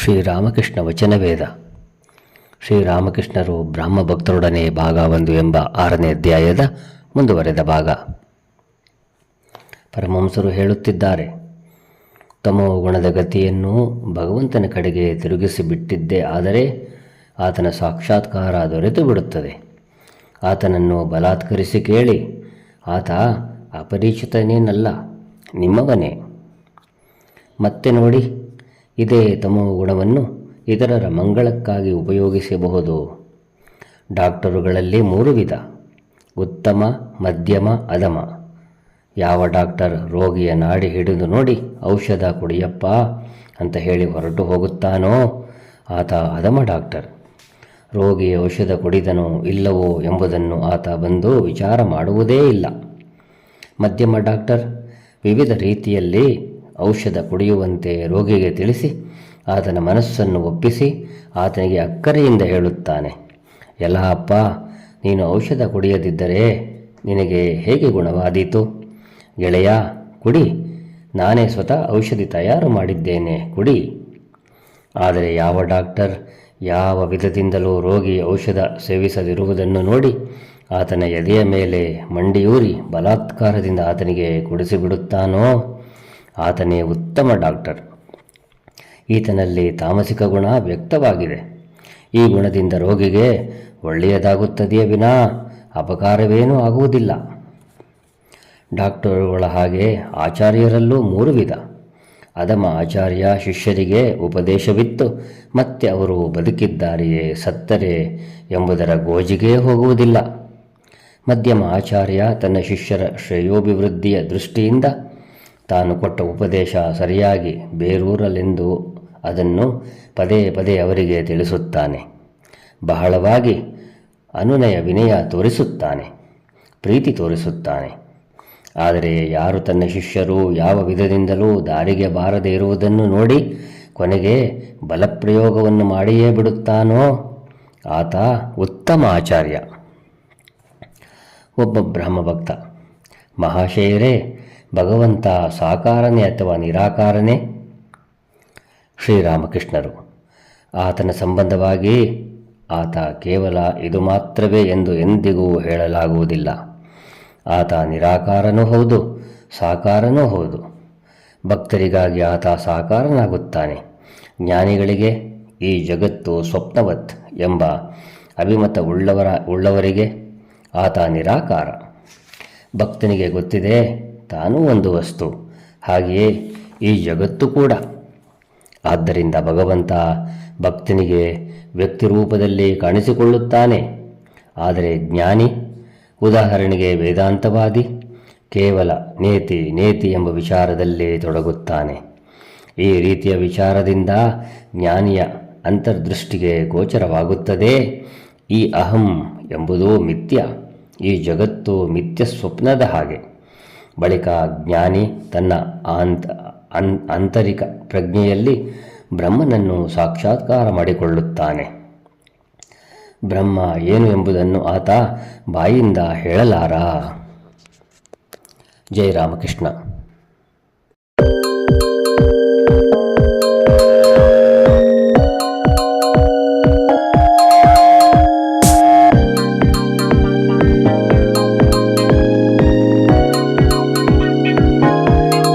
ಶ್ರೀರಾಮಕೃಷ್ಣ ವಚನವೇದ. ಶ್ರೀರಾಮಕೃಷ್ಣರು ಬ್ರಾಹ್ಮ ಭಕ್ತರೊಡನೆ ಭಾಗ 1 ಎಂಬ 6ನೇ ಅಧ್ಯಾಯದ ಮುಂದುವರೆದ ಭಾಗ. ಪರಮಹಂಸರು ಹೇಳುತ್ತಿದ್ದಾರೆ, ತಮೋ ಗುಣದ ಗತಿಯನ್ನು ಭಗವಂತನ ಕಡೆಗೆ ತಿರುಗಿಸಿಬಿಟ್ಟಿದ್ದೇ ಆದರೆ ಆತನ ಸಾಕ್ಷಾತ್ಕಾರ ದೊರೆತು ಬಿಡುತ್ತದೆ. ಆತನನ್ನು ಬಲಾತ್ಕರಿಸಿ ಕೇಳಿ, ಆತ ಅಪರಿಚಿತನೇನಲ್ಲ, ನಿಮ್ಮವನೇ. ಮತ್ತೆ ನೋಡಿ, ಇದೇ ತಮೋ ಗುಣವನ್ನು ಇತರರ ಮಂಗಳಕ್ಕಾಗಿ ಉಪಯೋಗಿಸಬಹುದು. ಡಾಕ್ಟರುಗಳಲ್ಲಿ 3 ವಿಧ: ಉತ್ತಮ, ಮಧ್ಯಮ, ಅಧಮ. ಯಾವ ಡಾಕ್ಟರ್ ರೋಗಿಯ ನಾಡಿ ಹಿಡಿದು ನೋಡಿ ಔಷಧ ಕುಡಿಯಪ್ಪ ಅಂತ ಹೇಳಿ ಹೊರಟು ಹೋಗುತ್ತಾನೋ ಆತ ಅಧಮ ಡಾಕ್ಟರ್. ರೋಗಿ ಔಷಧ ಕುಡಿದನೋ ಇಲ್ಲವೋ ಎಂಬುದನ್ನು ಆತ ಬಂದು ವಿಚಾರ ಮಾಡುವುದೇ ಇಲ್ಲ. ಮಧ್ಯಮ ಡಾಕ್ಟರ್ ವಿವಿಧ ರೀತಿಯಲ್ಲಿ ಔಷಧ ಕುಡಿಯುವಂತೆ ರೋಗಿಗೆ ತಿಳಿಸಿ ಆತನ ಮನಸ್ಸನ್ನು ಒಪ್ಪಿಸಿ ಆತನಿಗೆ ಅಕ್ಕರೆಯಿಂದ ಹೇಳುತ್ತಾನೆ, ಎಲ್ಲ ಅಪ್ಪ, ನೀನು ಔಷಧ ಕುಡಿಯದಿದ್ದರೆ ನಿನಗೆ ಹೇಗೆ ಗುಣವಾದೀತು? ಗೆಳೆಯ, ಕುಡಿ, ನಾನೇ ಸ್ವತಃ ಔಷಧಿ ತಯಾರು ಮಾಡಿದ್ದೇನೆ, ಕುಡಿ. ಆದರೆ ಯಾವ ಡಾಕ್ಟರ್ ಯಾವ ವಿಧದಿಂದಲೂ ರೋಗಿ ಔಷಧ ಸೇವಿಸದಿರುವುದನ್ನು ನೋಡಿ ಆತನ ಎದೆಯ ಮೇಲೆ ಮಂಡಿಯೂರಿ ಬಲಾತ್ಕಾರದಿಂದ ಆತನಿಗೆ ಕುಡಿಸಿಬಿಡುತ್ತಾನೋ ಆತನೇ ಉತ್ತಮ ಡಾಕ್ಟರ್. ಈತನಲ್ಲಿ ತಾಮಸಿಕ ಗುಣ ವ್ಯಕ್ತವಾಗಿದೆ. ಈ ಗುಣದಿಂದ ರೋಗಿಗೆ ಒಳ್ಳೆಯದಾಗುತ್ತದೆಯೇ ವಿನಾ ಅಪಕಾರವೇನೂ ಆಗುವುದಿಲ್ಲ. ಡಾಕ್ಟರುಗಳ ಹಾಗೆ ಆಚಾರ್ಯರಲ್ಲೂ 3 ವಿಧ: ಅಧಮ ಆಚಾರ್ಯ ಶಿಷ್ಯರಿಗೆ ಉಪದೇಶವಿತ್ತು ಮತ್ತೆ ಅವರು ಬದುಕಿದ್ದಾರೆಯೇ ಸತ್ತರೆ ಎಂಬುದರ ಗೋಜಿಗೇ ಹೋಗುವುದಿಲ್ಲ. ಮಧ್ಯಮ ಆಚಾರ್ಯ ತನ್ನ ಶಿಷ್ಯರ ಶ್ರೇಯೋಭಿವೃದ್ಧಿಯ ದೃಷ್ಟಿಯಿಂದ ತಾನು ಕೊಟ್ಟ ಉಪದೇಶ ಸರಿಯಾಗಿ ಬೇರೂರಲೆಂದು ಅದನ್ನು ಪದೇ ಪದೇ ಅವರಿಗೆ ತಿಳಿಸುತ್ತಾನೆ. ಬಹಳವಾಗಿ ಅನುನಯ ವಿನಯ ತೋರಿಸುತ್ತಾನೆ, ಪ್ರೀತಿ ತೋರಿಸುತ್ತಾನೆ. ಆದರೆ ಯಾರು ತನ್ನ ಶಿಷ್ಯರು ಯಾವ ವಿಧದಿಂದಲೂ ದಾರಿಗೆ ಬಾರದೇ ಇರುವುದನ್ನು ನೋಡಿ ಕೊನೆಗೆ ಬಲಪ್ರಯೋಗವನ್ನು ಮಾಡಿಯೇ ಬಿಡುತ್ತಾನೋ ಆತ ಉತ್ತಮ ಆಚಾರ್ಯ. ಒಬ್ಬ ಬ್ರಹ್ಮಭಕ್ತ, ಮಹಾಶಯರೇ, ಭಗವಂತ ಸಾಕಾರನೇ ಅಥವಾ ನಿರಾಕಾರನೇ? ಶ್ರೀರಾಮಕೃಷ್ಣರು, ಆತನ ಸಂಬಂಧವಾಗಿ ಆತ ಕೇವಲ ಇದು ಮಾತ್ರವೇ ಎಂದು ಎಂದಿಗೂ ಹೇಳಲಾಗುವುದಿಲ್ಲ. ಆತ ನಿರಾಕಾರನೂ ಹೌದು, ಸಾಕಾರನೂ ಹೌದು. ಭಕ್ತರಿಗಾಗಿ ಆತ ಸಾಕಾರನಾಗುತ್ತಾನೆ. ಜ್ಞಾನಿಗಳಿಗೆ ಈ ಜಗತ್ತು ಸ್ವಪ್ನವತ್ ಎಂಬ ಅಭಿಮತ ಉಳ್ಳವರಿಗೆ ಆತ ನಿರಾಕಾರ. ಭಕ್ತನಿಗೆ ಗೊತ್ತಿದೆ ತಾನೂ ಒಂದು ವಸ್ತು, ಹಾಗೆಯೇ ಈ ಜಗತ್ತು ಕೂಡ. ಆದ್ದರಿಂದ ಭಗವಂತ ಭಕ್ತನಿಗೆ ವ್ಯಕ್ತಿ ರೂಪದಲ್ಲಿ ಕಾಣಿಸಿಕೊಳ್ಳುತ್ತಾನೆ. ಆದರೆ ಜ್ಞಾನಿ, ಉದಾಹರಣೆಗೆ ವೇದಾಂತವಾದಿ, ಕೇವಲ ನೇತಿ ಎಂಬ ವಿಚಾರದಲ್ಲಿ ತೊಡಗುತ್ತಾನೆ. ಈ ರೀತಿಯ ವಿಚಾರದಿಂದ ಜ್ಞಾನಿಯ ಅಂತರ್ದೃಷ್ಟಿಗೆ ಗೋಚರವಾಗುತ್ತದೆ, ಈ ಅಹಂ ಎಂಬುದು ಮಿಥ್ಯ, ಈ ಜಗತ್ತು ಮಿಥ್ಯ ಸ್ವಪ್ನದ ಹಾಗೆ. ಬಳಿಕ ಜ್ಞಾನಿ ತನ್ನ ಆಂತರಿಕ ಪ್ರಜ್ಞೆಯಲ್ಲಿ ಬ್ರಹ್ಮನನ್ನು ಸಾಕ್ಷಾತ್ಕಾರ ಮಾಡಿಕೊಳ್ಳುತ್ತಾನೆ. ಬ್ರಹ್ಮ ಏನು ಎಂಬುದನ್ನು ಆತ ಬಾಯಿಂದ ಹೇಳಲಾರ. ಜೈ ರಾಮಕೃಷ್ಣ.